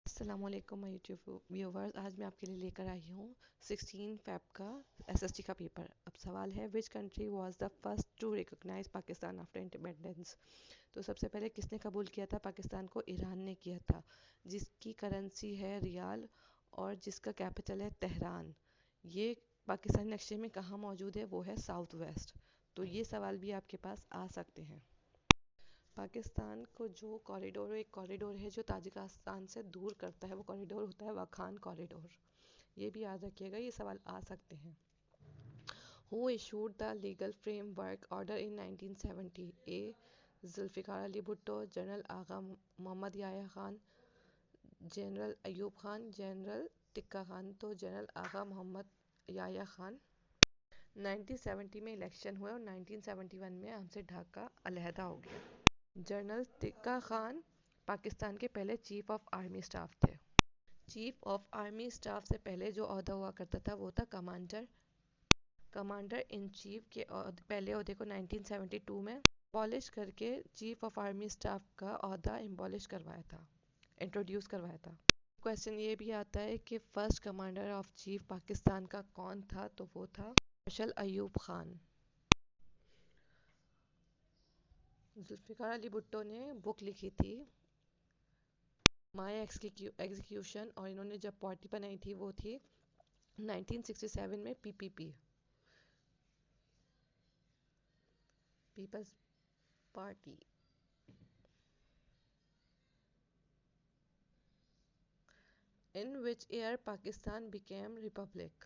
अस्सलामुअलैकुम my YouTube viewers. आज मैं आपके लिए लेकर आई हूँ 16 फ़ैब का एसएसटी का पेपर। अब सवाल है, which country was the first to recognise Pakistan after independence. तो सबसे पहले किसने कबूल किया था पाकिस्तान को? ईरान ने किया था, जिसकी करेंसी है रियाल और जिसका कैपिटल है तेहरान। ये पाकिस्तानी नक्शे में कहाँ मौजूद है? वो है साउथ वेस्ट। तो ये सवाल भी आपके पास आ सकते हैं। पाकिस्तान को जो कॉरिडोर, एक कॉरिडोर है जो ताजिकिस्तान से दूर करता है, वो कॉरिडोर होता है वाखान कॉरिडोर। ये भी याद रखिएगा, ये सवाल आ सकते हैं। Who issued the legal framework order in 1970? A Zulfikar Ali Bhutto, general Agha Mohammad Yahya Khan, general Ayub Khan, general Tikka Khan. तो जनरल आगा मोहम्मद याया खान। 1970 में इलेक्शन हुए और 1971 में हमसे ढाका अलहदा हो गया। जनरल टिक्का खान पाकिस्तान के पहले चीफ ऑफ आर्मी स्टाफ थे। चीफ ऑफ आर्मी स्टाफ से पहले जो ओहदा हुआ करता था वो था कमांडर। कमांडर इन चीफ के पहले ओहदे को 1972 में अबॉलिश करके चीफ ऑफ आर्मी स्टाफ का ओहदा एम्बॉलिश करवाया था, इंट्रोड्यूस करवाया था। क्वेश्चन ये भी आता है कि first commander of chief Pakistan का कौन था? तो वो था मार्शल अयूब खान। जुल्फ़िकार अली भुट्टो ने बुक लिखी थी माय एग्जीक्यूशन, और इन्होंने जब पार्टी बनाई थी वो थी 1967 में PPP, people's party. In which year Pakistan became republic?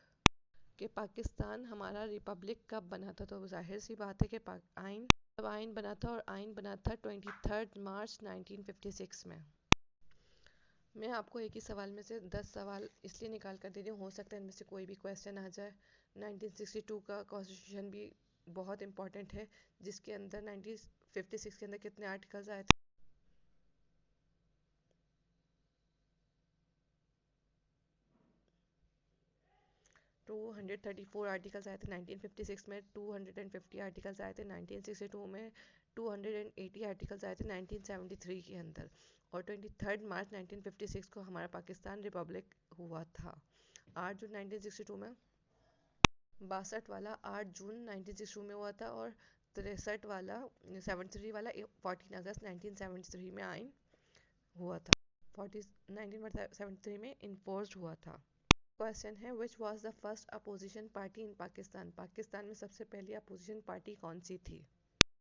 कि पाकिस्तान हमारा रिपब्लिक कब बना था? तो जाहिर सी बात है कि आइन, जब आइन बना था, और आइन बना था 23 मार्च 1956 में। मैं आपको एक ही सवाल में से 10 सवाल इसलिए निकाल कर दे रही हूँ, हो सकता है इनमें से कोई भी क्वेश्चन आ जाए। 1962 का कॉन्स्टिट्यूशन भी बहुत इंपॉर्टेंट है, जिसके अंदर 1956 के अंदर कितने आर्टिकल्स आए थे? 234 आर्टिकल्स आए थे 1956 में, 250 आर्टिकल्स आए थे 1962 में, 280 आर्टिकल्स आए थे 1973 के अंदर, और 23 मार्च 1956 को हमारा पाकिस्तान रिपब्लिक हुआ था। 8 जून 1962 में, 62 वाला 8 जून 1962 में हुआ था, और 63 वाला 73 वाला 14 अगस्त 1973 में आइन हुआ था। 1973 में इन्फोर्स्ड हुआ था। क्वेश्चन है, which was the first opposition party इन पाकिस्तान? पाकिस्तान में सबसे पहली अपोजिशन पार्टी कौन सी थी?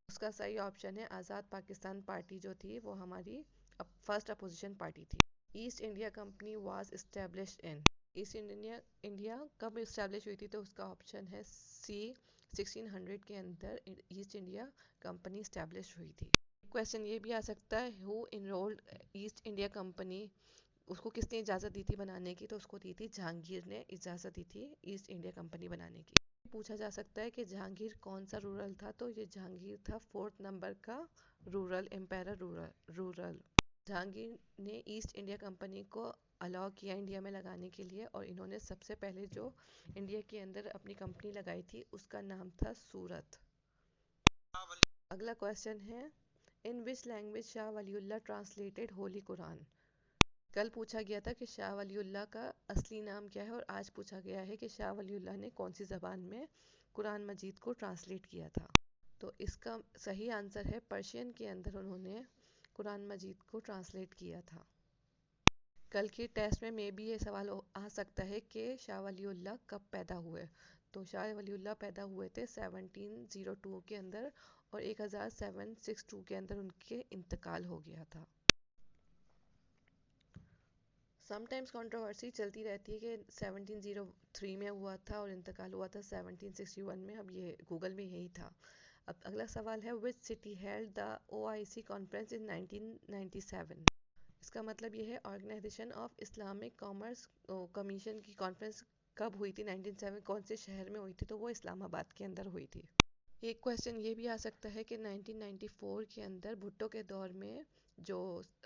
उसका सही ऑप्शन है आज़ाद पाकिस्तान पार्टी। जो थी वो हमारी फर्स्ट अपोजिशन पार्टी थी। East India company was established in? East India India कब इस्टेब्लिश हुई थी? तो उसका ऑप्शन है सी, 1600 के अंदर ईस्ट इंडिया कंपनी इस्टेब्लिश हुई थी। क्वेश्चन ये भी आ सकता है, who enrolled east India company? उसको किसने इजाज़त दी थी बनाने की? तो उसको दी थी जहांगीर ने इजाज़त दी थी ईस्ट इंडिया कंपनी बनाने की। पूछा जा सकता है कि जहांगीर कौन सा रूरल था? तो ये जहांगीर था 4th नंबर का रूरल एम्पायर। रूरल जहांगीर ने ईस्ट इंडिया कंपनी को अलाउ किया इंडिया में लगाने के लिए, और इन्होंने सबसे पहले जो इंडिया के अंदर अपनी कंपनी लगाई थी उसका नाम था सूरत। अगला क्वेश्चन है, in which language Shah Waliullah translated holy Quran? कल पूछा गया था कि शाह वलीउल्लाह का असली नाम क्या है, और आज पूछा गया है कि शाह वलीउल्लाह ने कौन सी ज़बान में कुरान मजीद को ट्रांसलेट किया था। तो इसका सही आंसर है पर्शियन के अंदर उन्होंने कुरान मजीद को ट्रांसलेट किया था। कल के टेस्ट में भी ये सवाल आ सकता है कि शाह वलीउल्लाह कब पैदा हुए? तो शाह वलीउल्लाह पैदा हुए थे 1702 के अंदर, और 1762 के अंदर उनके इंतकाल हो गया था। समटाइम्स कंट्रोवर्सी चलती रहती है कि 1703 में हुआ था और इंतकाल हुआ था 1761 में। अब ये गूगल में यही था। अब अगला सवाल है, which city held the OIC conference in 1997? इसका मतलब ये है organisation of Islamic commerce commission की कॉन्फ्रेंस कब हुई थी? 1997 कौन से शहर में हुई थी? तो वो इस्लामाबाद के अंदर हुई थी। एक क्वेश्चन ये भी आ सकता है कि 1994 के अंदर भुट्टो के दौर में जो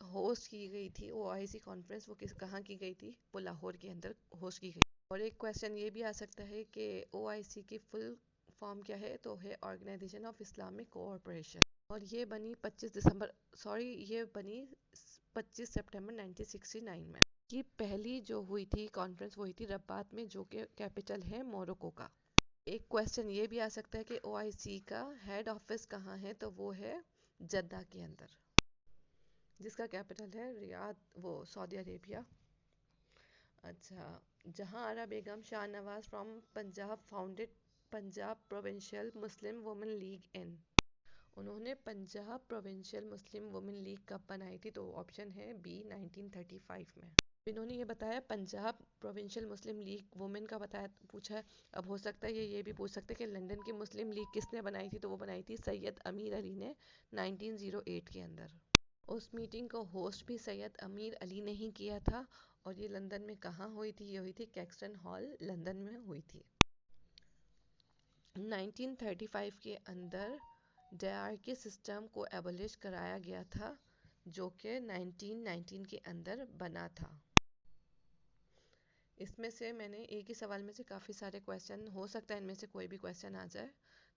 होस्ट की गई थी ओआईसी कॉन्फ्रेंस, वो कहाँ की गई थी? वो लाहौर के अंदर होस्ट की गई। और एक क्वेश्चन ये भी आ सकता है कि ओआईसी की फुल फॉर्म क्या है? तो है ऑर्गेनाइजेशन ऑफ इस्लामिक कोऑपरेशन। और ये बनी 25 दिसंबर, सॉरी, ये बनी 25 सितंबर 1969 में। ये पहली जो हुई थी कॉन्फ्रेंस वो हुई थी रबात में, जो कि कैपिटल है मोरक्को का। एक क्वेश्चन ये भी आ सकता है कि OIC का हेड ऑफिस कहाँ है, तो वो है जद्दा के अंदर, जिसका कैपिटल है रियाद, वो सऊदी अरेबिया। अच्छा, जहां Ara Begum Shah Nawaz from Punjab founded Punjab provincial Muslim women league in. उन्होंने Punjab provincial Muslim women league कब बनाई थी, तो ऑप्शन है बी 1935 में। इन्होंने ये बताया पंजाब प्रोविंशियल मुस्लिम लीग वुमेन का बताया, पूछा है। अब हो सकता है ये भी पूछ सकते हैं कि लंदन की मुस्लिम लीग किसने बनाई थी, तो वो बनाई थी सैयद अमीर अली ने 1908 के अंदर। उस मीटिंग को होस्ट भी सैयद अमीर अली ने ही किया था, और ये लंदन में कहाँ हुई थी, ये हुई थी कैक्सटन हॉल लंदन में हुई थी। 1935 के अंदर डायरकी सिस्टम को एबॉलिश कराया गया था, जो कि 1919 के अंदर बना था। इसमें से मैंने एक ही सवाल में से काफ़ी सारे क्वेश्चन, हो सकता है इनमें से कोई भी क्वेश्चन आ जाए,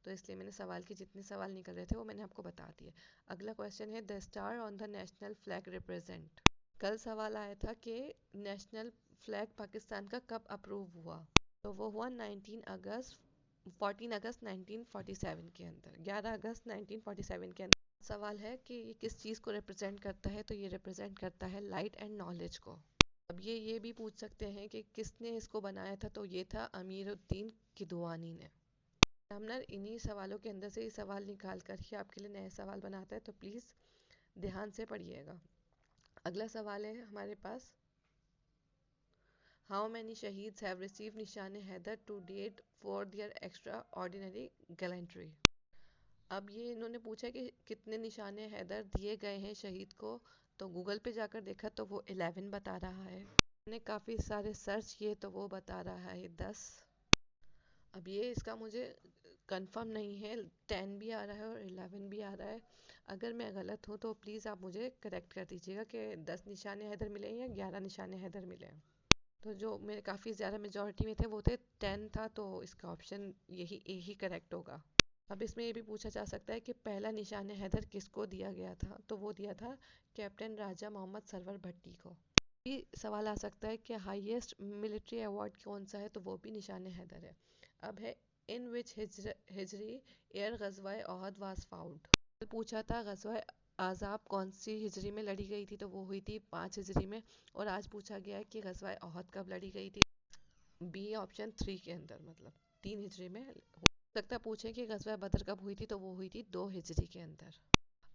तो इसलिए मैंने सवाल के जितने सवाल निकल रहे थे वो मैंने आपको बता दिए। अगला क्वेश्चन है the star on the national flag represent. कल सवाल आया था कि नेशनल फ्लैग पाकिस्तान का कब अप्रूव हुआ, तो वो हुआ 14 अगस्त 1947 के अंदर, 11 अगस्त 1947 के अंदर। सवाल है कि ये किस चीज़ को रिप्रेजेंट करता है, तो ये रिप्रेजेंट करता है लाइट एंड नॉलेज को। अब ये भी पूछ सकते हैं कि किसने इसको बनाया था, तो ये था अमीरुद्दीन किदवानी ने। एग्जामिनर इन्हीं सवालों के अंदर से ये सवाल निकाल कर ही आपके लिए नए सवाल बनाता है, तो प्लीज़ ध्यान से पढ़िएगा। अगला सवाल है हमारे पास, हाउ मैनी शहीद्स have receive Nishan Haider to date for their extraordinary gallantry. अब ये इन्होंने पूछा कि कितने निशान हैदर दिए गए हैं शहीद को, तो गूगल पे जाकर देखा तो वो 11 बता रहा है। मैंने काफ़ी सारे सर्च किए तो वो बता रहा है 10। अब ये इसका मुझे कंफर्म नहीं है, 10 भी आ रहा है और 11 भी आ रहा है। अगर मैं गलत हूँ तो प्लीज़ आप मुझे करेक्ट कर दीजिएगा कि 10 निशान हैदर मिले या 11 निशान हैदर मिले। तो जो मेरे काफ़ी ज़्यादा मेजॉरिटी में थे वो थे 10 था, तो इसका ऑप्शन यही ए ही करेक्ट होगा। अब इसमें ये भी पूछा जा सकता है कि पहला निशान हैदर किसको दिया गया था, तो वो दिया था कैप्टन राजा मोहम्मद सरवर भट्टी को। भी सवाल आ सकता है कि हाईएस्ट मिलिट्री अवार्ड कौन सा है, तो वो भी निशान हैदर है। अब है इन विच हिजरी एयर गजवा ओहद वाज फाउंड। पूछा था गजवा आज़ाब कौन सी हिजरी में लड़ी गई थी, तो वो हुई थी 5 हिजरी में। और आज पूछा गया है कि गजवा ओहद कब लड़ी गई थी, बी ऑप्शन 3 के अंदर, मतलब 3 हिजरी में। हो सकता पूछे कि गजवा बदर कब हुई थी, तो वो हुई थी 2 हिजरी के अंदर।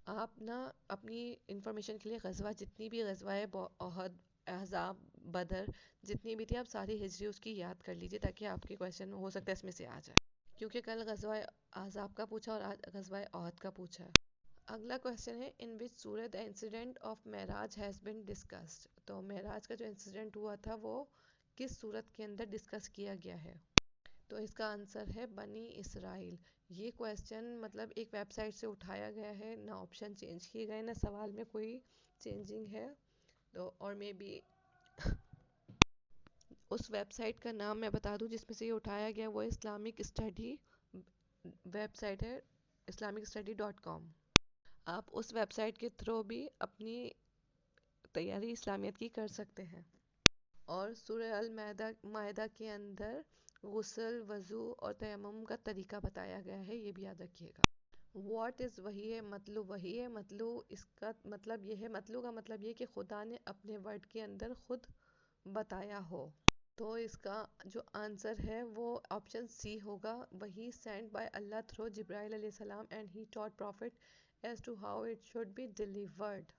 आप ना अपनी इंफॉर्मेशन के लिए गजवा जितनी भी गजवाए ओहद अहज़ाब बदर जितनी भी थी, आप सारी हिजरी उसकी याद कर लीजिए, ताकि आपके क्वेश्चन हो सकता है इसमें से आ जाए, क्योंकि कल गजवा अहज़ाब का पूछा और आज गजवा ओहद का पूछा है। अगला क्वेश्चन है इन विच सूरह the incident of Maharaj has been discussed. तो महराज का जो इंसिडेंट हुआ था वो किस सूरत के अंदर डिस्कस किया गया है, तो इसका आंसर है बनी इसराइल। ये क्वेश्चन मतलब एक वेबसाइट से उठाया गया है, ना ऑप्शन चेंज किए गए ना सवाल में कोई चेंजिंग है, तो और मे बी उस वेबसाइट का नाम मैं बता दूं जिसमें से ये उठाया गया, वो इस्लामिक स्टडी वेबसाइट है, islamic-study.com। आप उस वेबसाइट के थ्रू भी अपनी तैयारी इस्लामियत की कर सकते हैं। और सूरह अल मायदा के अंदर गुस्ल वज़ू और तयम्मुम का तरीका बताया गया है, ये भी याद रखिएगा। व्हाट इज़ वही है मतलू, वही है मतलू, इसका मतलब ये है, मतलू का मतलब ये कि खुदा ने अपने वर्ड के अंदर खुद बताया हो। तो इसका जो आंसर है वो ऑप्शन सी होगा, वही send by Allah through Jibrail अलैहिस्सलाम and he taught prophet as to how it should be delivered.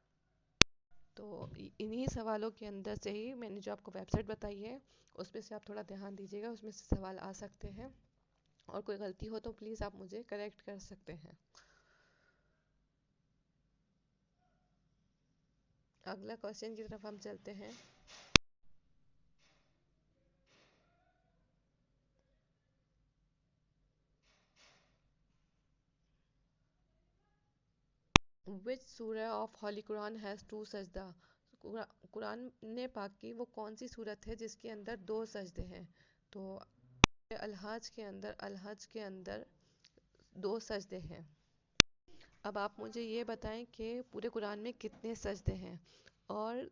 तो इन्हीं सवालों के अंदर से ही मैंने जो आपको वेबसाइट बताई है उसमें से आप थोड़ा ध्यान दीजिएगा, उसमें से सवाल आ सकते हैं, और कोई गलती हो तो प्लीज़ आप मुझे करेक्ट कर सकते हैं। अगला क्वेश्चन की तरफ हम चलते हैं। विच सूरह ऑफ होली कुरान हैज़ 2 सजदा। कुरान ने पाक की वो कौन सी सूरत है जिसके अंदर 2 सजदे हैं, तो अलहज के अंदर 2 सजदे हैं। अब आप मुझे ये बताएं कि पूरे कुरान में कितने सजदे हैं, और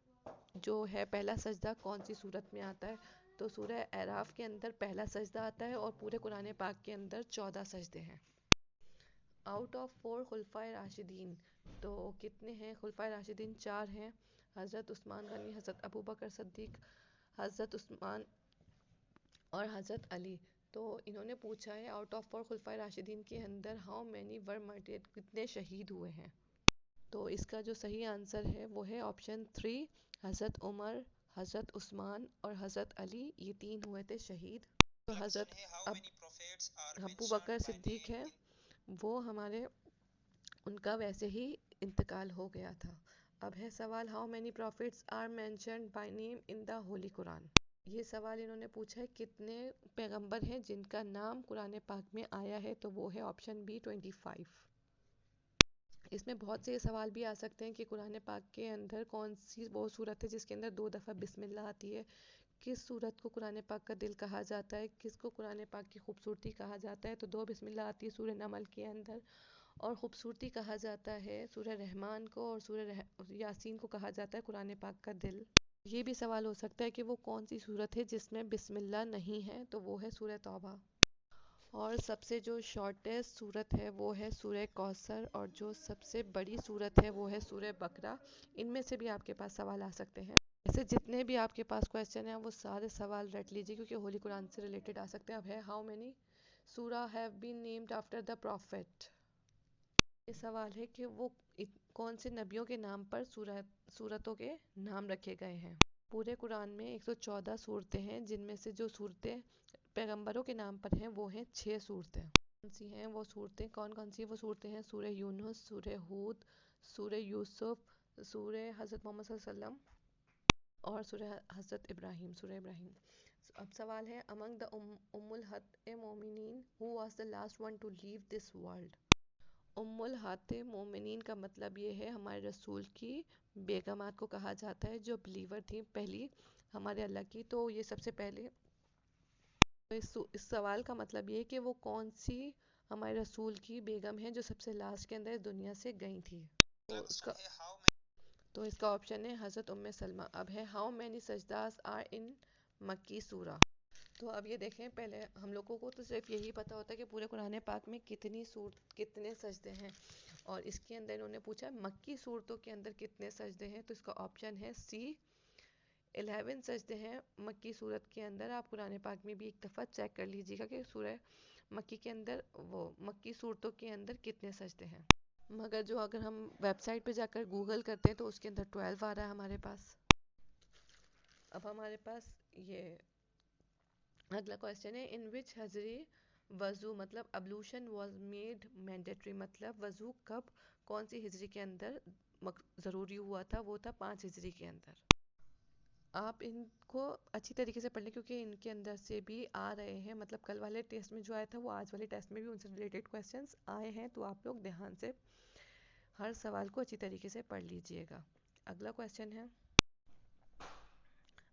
जो है पहला सजदा कौन सी सूरत में आता है, तो सूरह अराफ के अंदर पहला सजदा आता है और पूरे कुरान पाक के अंदर 14 सजदे हैं। आउट ऑफ 4 खुलफाए राशिदीन, तो कितने हैं खुलफाए राशिदीन? 4 हैं। हज़रत उस्मान गनी, हज़रत अबू बकर सिद्दीक, हज़रत उस्मान और हज़रत अली। तो इन्होंने पूछा है आउट ऑफ 4 खुलफाए राशिदीन के अंदर हाउ मैनी वर मार्टिर्ड, कितने शहीद हुए हैं। तो इसका जो सही आंसर है वो है ऑप्शन 3, हज़रत उमर, हज़रत उस्मान और हज़रत अली, ये 3 हुए थे शहीद। तो हज़रत अबू बकर सिद्दीक है वो हमारे, उनका वैसे ही इंतकाल हो गया था। अब है सवाल, how many prophets are mentioned by name in the holy Quran. ये सवाल इन्होंने पूछा है कितने पैगंबर हैं जिनका नाम कुरान पाक में आया है, तो वो है ऑप्शन बी 25। इसमें बहुत से सवाल भी आ सकते हैं कि कुरान पाक के अंदर कौन सी वो सूरत है जिसके अंदर 2 दफ़ा बिस्मिल्लाह आती है, किस सूरत को कुरान पाक का दिल कहा जाता है, किसको कुरान पाक की खूबसूरती कहा जाता है। तो 2 बिस्मिल्लाह आती है सूरह नमल के अंदर, और खूबसूरती कहा जाता है सूरह रहमान को, और सूरह यासीन को कहा जाता है कुरान पाक का दिल। ये भी सवाल हो सकता है कि वो कौन सी सूरत है जिसमें बिस्मिल्लाह नहीं है, तो वो है सूरह तौबा। और सबसे जो शॉर्टेस्ट सूरत है वो है सूरह कौसर, और जो सबसे बड़ी सूरत है वो है सूरह बकरा। इनमें से भी आपके पास सवाल आ सकते हैं। ऐसे जितने भी आपके पास क्वेश्चन हैं वो सारे सवाल रट लीजिए क्योंकि होली कुरान से रिलेटेड आ सकते हैं। अब है how many surah have been named after the prophet. ये सवाल है कि वो कौन से नबियों के नाम पर सूरतों के नाम रखे गए हैं। पूरे कुरान में 114 सूरतें हैं, जिनमें से जो सूरतें पैगंबरों के नाम पर हैं वो हैं 6 सूरतें। कौन सी हैं वो सूरतें? कौन कौन सी वो सूरतें हैं? सूरह यूनुस, सूरह हूद, सूरह यूसुफ, सूरह हज़रत मोहम्मद सल्लल्लाहु अलैहि वसल्लम और सूरह हज़रत इब्राहिम, सूरह इब्राहिम। अब सवाल है, अमंग द उम्मुल हत मोमिनीन who was the last one to leave this world. उम्मुल हाते मोमिनीन का मतलब ये है हमारे रसूल की बेगमात को कहा जाता है जो बिलीवर थी पहली हमारे अल्लाह की। तो ये सबसे पहले, तो इस सवाल का मतलब ये है कि वो कौन सी हमारे रसूल की बेगम है जो सबसे लास्ट के अंदर इस दुनिया से गई थी। तो इसका ऑप्शन है हज़रत उम्मे सलमा। अब है हाउ मैनी सजदास आर इन मक्की सूरा। तो अब ये देखें, पहले हम लोगों को तो सिर्फ यही पता होता है कि पूरे कुरान पाक में कितने सजदे हैं, और इसके अंदर इन्होंने पूछा मक्की सूरतों के अंदर कितने सजदे हैं, तो इसका ऑप्शन है सी, 11 सजदे हैं मक्की सूरत के अंदर। आप कुरान पाक में भी एक दफ़ा चेक कर लीजिएगा कि सूरह मक्की के अंदर वो मक्की सूरतों के अंदर कितने सजदे हैं। मगर जो अगर हम वेबसाइट पे जाकर गूगल करते हैं तो उसके अंदर 12 आ रहा है हमारे पास। अब हमारे पास ये अगला क्वेश्चन है, इन विच हजरी वजू मतलब अब्लूशन वाज मेड मैंडेटरी, मतलब वजू कब कौन सी हिजरी के अंदर ज़रूरी हुआ था, वो था 5 हिजरी के अंदर। आप इनको अच्छी तरीके से पढ़ लें क्योंकि इनके अंदर से भी आ रहे हैं, मतलब कल वाले टेस्ट में जो आया था वो आज वाले टेस्ट में भी उनसे रिलेटेड क्वेश्चंस आए हैं, तो आप लोग ध्यान से हर सवाल को अच्छी तरीके से पढ़ लीजिएगा। अगला क्वेश्चन है,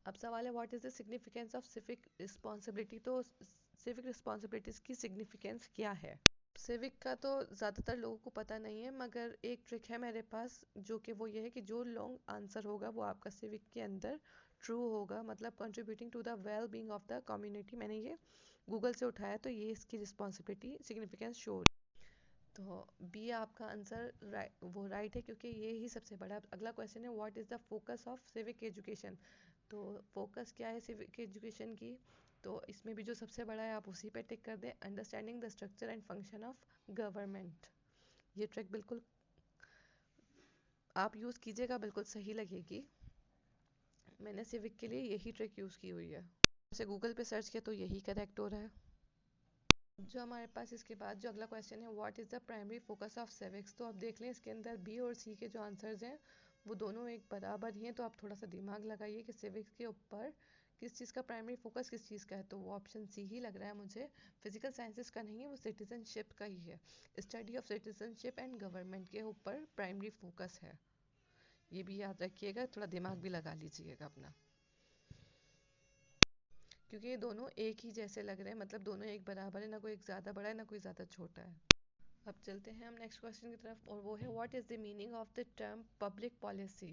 अब सवाल है what is the significance of civic responsibility. तो सिविक रिस्पॉन्सिबिलिटीज़ की सिग्निफिकेंस क्या है? सिविक का तो ज़्यादातर लोगों को पता नहीं है, मगर एक ट्रिक है मेरे पास जो कि वो ये है कि जो लॉन्ग आंसर होगा वो आपका सिविक के अंदर ट्रू होगा, मतलब contributing to the well being of the community. मैंने ये गूगल से उठाया तो ये इसकी रिस्पॉन्सिबिलिटी सिग्निफिकेंस शो। तो बी आपका आंसर वो राइट है क्योंकि ये ही सबसे बड़ा। अगला क्वेश्चन है what is the focus of civic education. तो फोकस क्या है सिविक एजुकेशन की, तो इसमें भी जो सबसे बड़ा है आप उसी पे टिक कर दें, understanding the structure and function of government. ये ट्रिक बिल्कुल आप यूज़ कीजिएगा, बिल्कुल सही लगेगी। मैंने सिविक के लिए यही ट्रिक यूज़ की हुई है, जैसे गूगल पे सर्च किया तो यही करेक्ट हो रहा है। जो हमारे पास इसके बाद जो अगला क्वेश्चन है what is the primary focus of civics. तो अब देख लें इसके अंदर बी और सी के जो आंसर्स हैं वो दोनों एक बराबर ही हैं, तो आप थोड़ा सा दिमाग लगाइए कि सिविक्स के ऊपर किस चीज़ का प्राइमरी फोकस किस चीज़ का है। तो वो ऑप्शन सी ही लग रहा है मुझे, फिजिकल साइंसेस का नहीं है, वो सिटीजनशिप का ही है। Study of citizenship and government के ऊपर प्राइमरी फोकस है, ये भी याद रखिएगा, थोड़ा दिमाग भी लगा लीजिएगा अपना, क्योंकि ये दोनों एक ही जैसे लग रहे हैं, मतलब दोनों एक बराबर है, ना कोई एक ज़्यादा बड़ा है ना कोई ज़्यादा छोटा है। अब चलते हैं हम नेक्स्ट क्वेश्चन की तरफ, और वो है what is the meaning of the term public policy.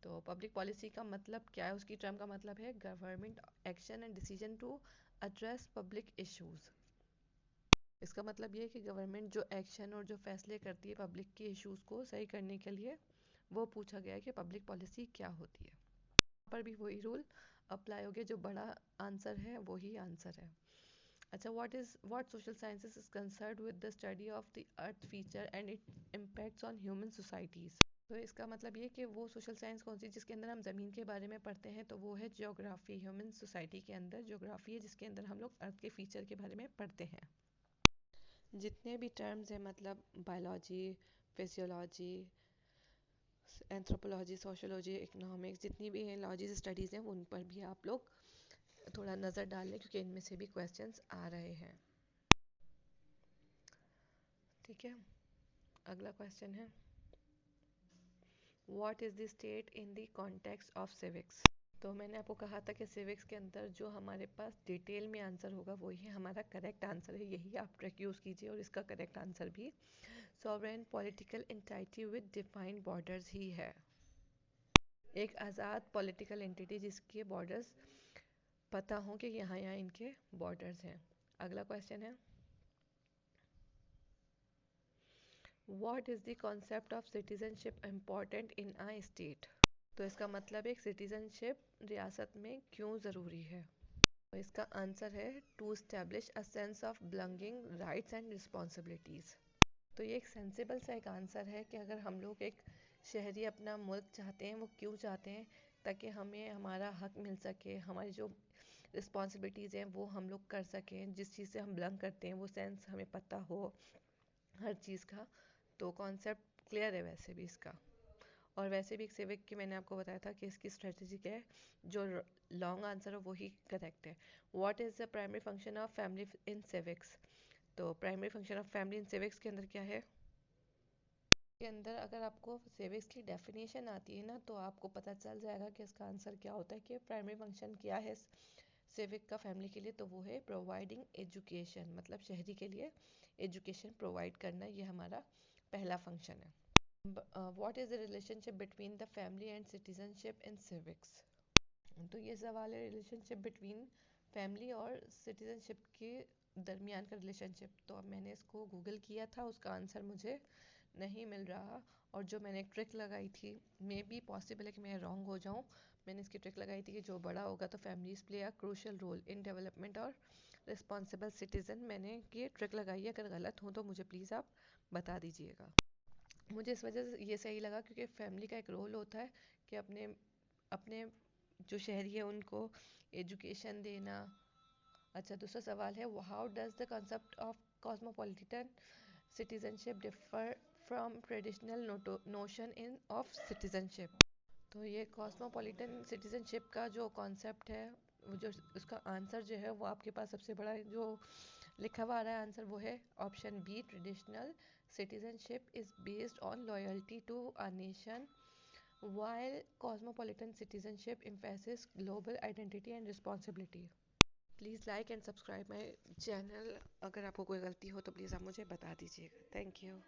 तो पब्लिक पॉलिसी का मतलब क्या है, उसकी टर्म का मतलब है government action and decision to address public issues. इसका मतलब ये है कि गवर्नमेंट जो एक्शन और जो फैसले करती है पब्लिक के इश्यूज को सही करने के लिए, वो पूछा गया है कि पब्लिक पॉलिसी क्या होती है। यहाँ पर भी वही रूल अप्लाई हो गया, जो बड़ा आंसर है वही आंसर है। अच्छा, what social sciences is concerned with the study of the earth feature and it impacts on human societies. तो इसका मतलब ये कि वो सोशल साइंस कौन सी जिसके अंदर हम ज़मीन के बारे में पढ़ते हैं, तो वो है ज्योग्राफी। ह्यूमन सोसाइटी के अंदर ज्योग्राफी है जिसके अंदर हम लोग अर्थ के फीचर के बारे में पढ़ते हैं। जितने भी टर्म्स हैं, मतलब biology, physiology, anthropology, sociology, economics, जितनी भी हैं लॉजी स्टडीज़ हैं, उन पर भी आप लोग थोड़ा नज़र डाल लें क्योंकि इनमें से भी क्वेश्चंस आ रहे हैं। ठीक है, अगला क्वेश्चन है what is the state in the context of civics. तो मैंने आपको कहा था कि सिविक्स के अंदर जो हमारे पास डिटेल में आंसर होगा वही हमारा करेक्ट आंसर है, यही आप ट्रिक यूज़ कीजिए और इसका करेक्ट आंसर भी sovereign political entity with defined borders ही है। एक आज़ाद पॉलिटिकल एंटिटी जिसके बॉर्डर्स पता हो कि यहाँ यहाँ इनके बॉर्डर्स हैं। अगला क्वेश्चन है what is the concept of citizenship important in a state. तो इसका मतलब है सिटीजनशिप रियासत में क्यों ज़रूरी है। तो इसका आंसर है to establish a sense of belonging, rights and responsibilities. तो ये एक सेंसिबल सा एक आंसर है कि अगर हम लोग एक शहरी अपना मुल्क चाहते हैं, वो क्यों चाहते हैं, ताकि हमें हमारा हक मिल सके, हमारी जो रिस्पॉन्सिबिलिटीज़ हैं वो हम लोग कर सकें, जिस चीज़ से हम बिलोंग करते हैं वो सेंस हमें पता हो हर चीज़ का। तो कॉन्सेप्ट क्लियर है वैसे भी इसका। और वैसे भी एक सिविक की मैंने आपको बताया था कि इसकी स्ट्रेटेजी क्या है, जो लॉन्ग आंसर है वही करेक्ट है। What is the primary function of family in civics. तो primary function of family in civics के अंदर क्या है, के अंदर अगर आपको सिविक्स की डेफिनेशन आती है ना, तो आपको पता चल जाएगा कि इसका आंसर क्या होता है, कि प्राइमरी फंक्शन क्या है सिविक का फैमिली के लिए। तो वो है प्रोवाइडिंग एजुकेशन, मतलब शहरी के लिए एजुकेशन प्रोवाइड करना, ये हमारा पहला फंक्शन है। What is the relationship between the family and citizenship in civics. तो ये सवाल है रिलेशनशिप बिटवीन फैमिली और सिटीजनशिप के दरमियान का रिलेशनशिप। तो अब मैंने इसको गूगल किया था, उसका आंसर मुझे नहीं मिल रहा। और जो मैंने एक ट्रिक लगाई थी, मे बी पॉसिबल है कि मैं रॉन्ग हो जाऊँ, मैंने इसकी ट्रिक लगाई थी कि जो बड़ा होगा तो families play a crucial role in development और रिस्पॉन्सिबल सिटीज़न। मैंने ये ट्रिक लगाई है, अगर गलत हो तो मुझे प्लीज़ आप बता दीजिएगा। मुझे इस वजह से ये सही लगा क्योंकि फैमिली का एक रोल होता है कि अपने अपने जो शहरी है उनको एजुकेशन देना। अच्छा, दूसरा सवाल है how does the concept of cosmopolitan citizenship differ from traditional notion in of citizenship. तो ये कॉस्मोपॉलिटन सिटीजनशिप का जो कॉन्सेप्ट है, वो जो उसका आंसर जो है वो आपके पास सबसे बड़ा जो लिखा हुआ आ रहा है आंसर, वो है option B. Traditional citizenship is based on loyalty to a nation while cosmopolitan citizenship emphasizes global identity and responsibility. Please like and subscribe my channel. अगर आपको कोई गलती हो तो प्लीज़ आप मुझे बता दीजिएगा। Thank you.